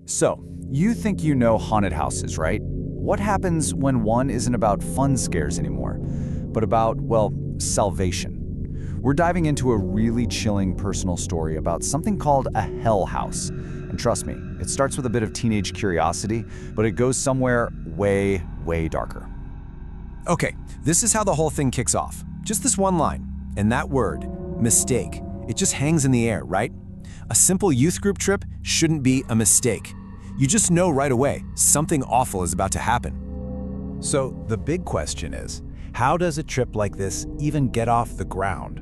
So, you think you know haunted houses, right? What happens when one isn't about fun scares anymore, but about, well, salvation? We're diving into a really chilling personal story about something called a hell house. And trust me, it starts with a bit of teenage curiosity, but it goes somewhere way, way darker. Okay, this is how the whole thing kicks off. Just this one line, and that word, mistake. It just hangs in the air, right? A simple youth group trip shouldn't be a mistake. You just know right away something awful is about to happen. So the big question is, how does a trip like this even get off the ground?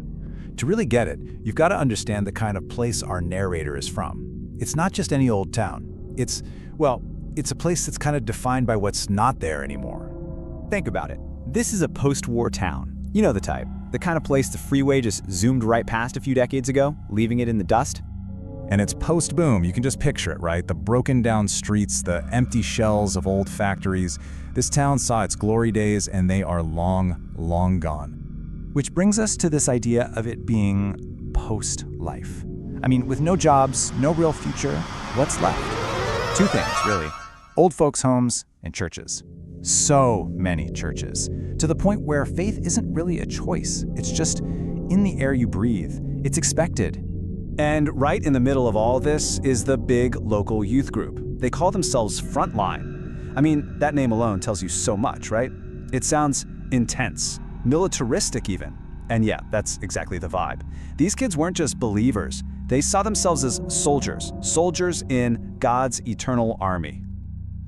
To really get it, you've got to understand the kind of place our narrator is from. It's not just any old town. It's a place that's kind of defined by what's not there anymore. Think about it. This is a post-war town. You know the type. The kind of place the freeway just zoomed right past a few decades ago, leaving it in the dust. And it's post-boom, you can just picture it, right? The broken down streets, the empty shells of old factories. This town saw its glory days and they are long, long gone. Which brings us to this idea of it being post-life. I mean, with no jobs, no real future, what's left? Two things, really. Old folks' homes and churches. So many churches, to the point where faith isn't really a choice. It's just in the air you breathe. It's expected. And right in the middle of all this is the big local youth group. They call themselves Frontline. I mean, that name alone tells you so much, right? It sounds intense, militaristic even. And yeah, that's exactly the vibe. These kids weren't just believers. They saw themselves as soldiers in God's eternal army.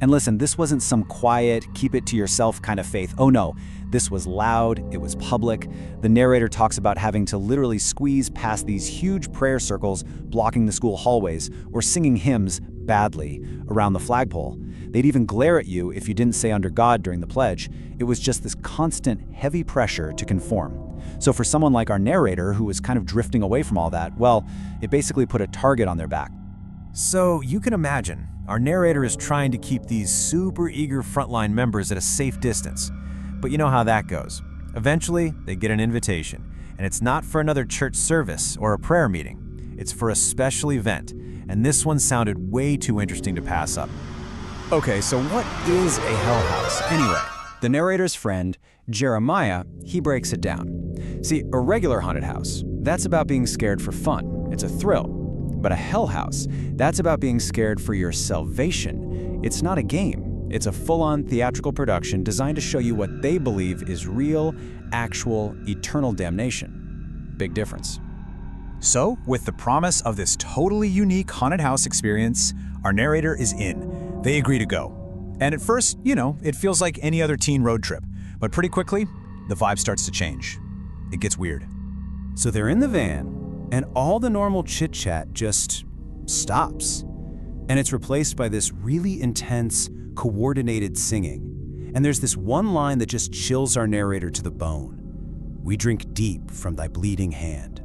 And listen, this wasn't some quiet, keep-it-to-yourself kind of faith. Oh no, this was loud, it was public. The narrator talks about having to literally squeeze past these huge prayer circles blocking the school hallways or singing hymns badly around the flagpole. They'd even glare at you if you didn't say under God during the pledge. It was just this constant, heavy pressure to conform. So for someone like our narrator who was kind of drifting away from all that, well, it basically put a target on their back. So you can imagine, our narrator is trying to keep these super eager frontline members at a safe distance. But you know how that goes. Eventually, they get an invitation, and it's not for another church service or a prayer meeting. It's for a special event, and this one sounded way too interesting to pass up. Okay, so what is a hell house anyway? The narrator's friend, Jeremiah, he breaks it down. See, a regular haunted house, that's about being scared for fun. It's a thrill. But a hell house, that's about being scared for your salvation. It's not a game. It's a full-on theatrical production designed to show you what they believe is real, actual, eternal damnation. Big difference. So, with the promise of this totally unique haunted house experience, our narrator is in. They agree to go. And at first, it feels like any other teen road trip. But pretty quickly, the vibe starts to change. It gets weird. So they're in the van, and all the normal chit-chat just stops. And it's replaced by this really intense, coordinated singing. And there's this one line that just chills our narrator to the bone. "We drink deep from thy bleeding hand."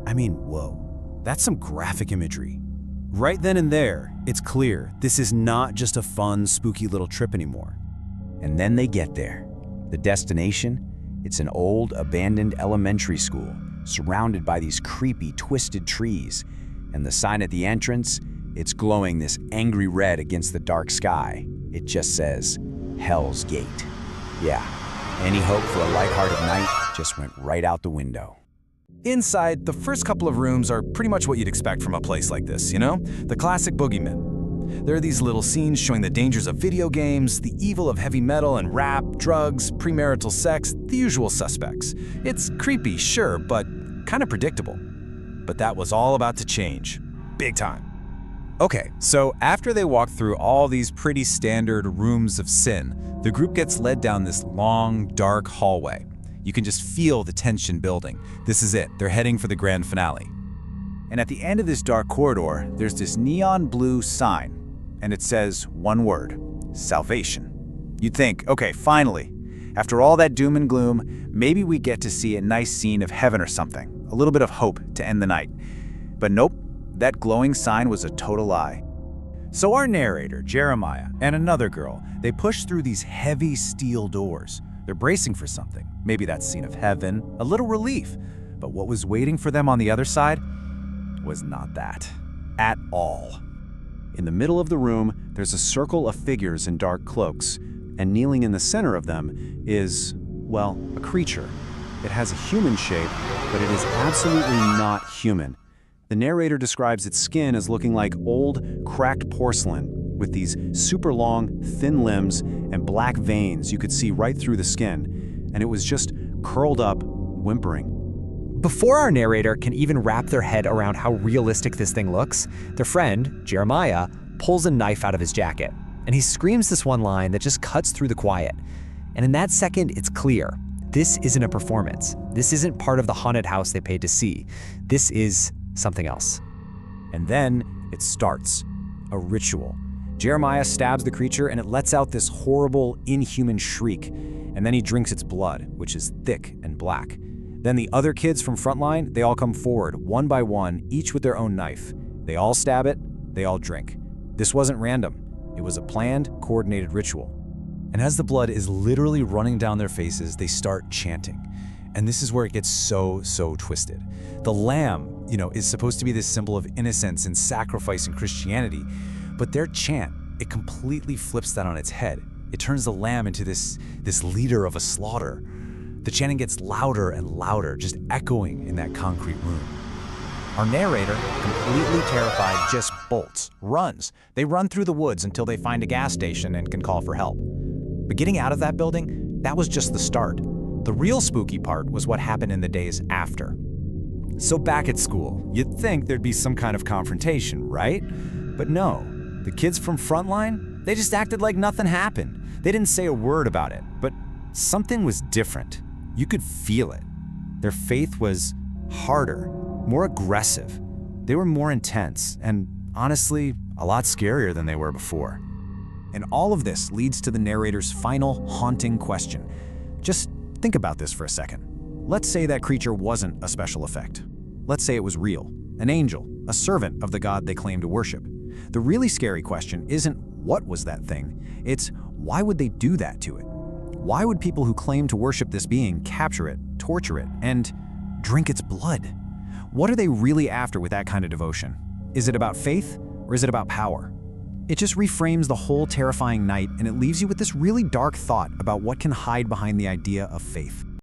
I mean, whoa, that's some graphic imagery. Right then and there, it's clear this is not just a fun, spooky little trip anymore. And then they get there. The destination? It's an old, abandoned elementary school, surrounded by these creepy, twisted trees. And the sign at the entrance, it's glowing this angry red against the dark sky. It just says, Hell's Gate. Yeah, any hope for a lighthearted night just went right out the window. Inside, the first couple of rooms are pretty much what you'd expect from a place like this, The classic boogeymen. There are these little scenes showing the dangers of video games, the evil of heavy metal and rap, drugs, premarital sex, the usual suspects. It's creepy, sure, but kind of predictable. But that was all about to change. Big time. Okay, so after they walk through all these pretty standard rooms of sin, the group gets led down this long, dark hallway. You can just feel the tension building. This is it. They're heading for the grand finale. And at the end of this dark corridor, there's this neon blue sign, and it says one word, salvation. You'd think, okay, finally, after all that doom and gloom, maybe we get to see a nice scene of heaven or something, a little bit of hope to end the night. But nope, that glowing sign was a total lie. So our narrator, Jeremiah, and another girl, they push through these heavy steel doors. They're bracing for something. Maybe that scene of heaven, a little relief. But what was waiting for them on the other side was not that at all. In the middle of the room, there's a circle of figures in dark cloaks, and kneeling in the center of them is, well, a creature. It has a human shape, but it is absolutely not human. The narrator describes its skin as looking like old, cracked porcelain, with these super long, thin limbs and black veins you could see right through the skin, and it was just curled up, whimpering. Before our narrator can even wrap their head around how realistic this thing looks, their friend, Jeremiah, pulls a knife out of his jacket, and he screams this one line that just cuts through the quiet. And in that second, it's clear. This isn't a performance. This isn't part of the haunted house they paid to see. This is something else. And then it starts. A ritual. Jeremiah stabs the creature and it lets out this horrible, inhuman shriek. And then he drinks its blood, which is thick and black. Then the other kids from Frontline, they all come forward, one by one, each with their own knife. They all stab it, they all drink. This wasn't random. It was a planned, coordinated ritual. And as the blood is literally running down their faces, they start chanting. And this is where it gets so twisted. The lamb, is supposed to be this symbol of innocence and sacrifice in Christianity, but their chant, it completely flips that on its head. It turns the lamb into this leader of a slaughter. The chanting gets louder and louder, just echoing in that concrete room. Our narrator, completely terrified, just bolts, runs. They run through the woods until they find a gas station and can call for help. But getting out of that building, that was just the start. The real spooky part was what happened in the days after. So back at school, you'd think there'd be some kind of confrontation, right? But no, the kids from Frontline, they just acted like nothing happened. They didn't say a word about it, but something was different. You could feel it. Their faith was harder, more aggressive. They were more intense, and honestly, a lot scarier than they were before. And all of this leads to the narrator's final haunting question. Just think about this for a second. Let's say that creature wasn't a special effect. Let's say it was real, an angel, a servant of the god they claim to worship. The really scary question isn't what was that thing, it's why would they do that to it? Why would people who claim to worship this being capture it, torture it, and drink its blood? What are they really after with that kind of devotion? Is it about faith, or is it about power? It just reframes the whole terrifying night, and it leaves you with this really dark thought about what can hide behind the idea of faith.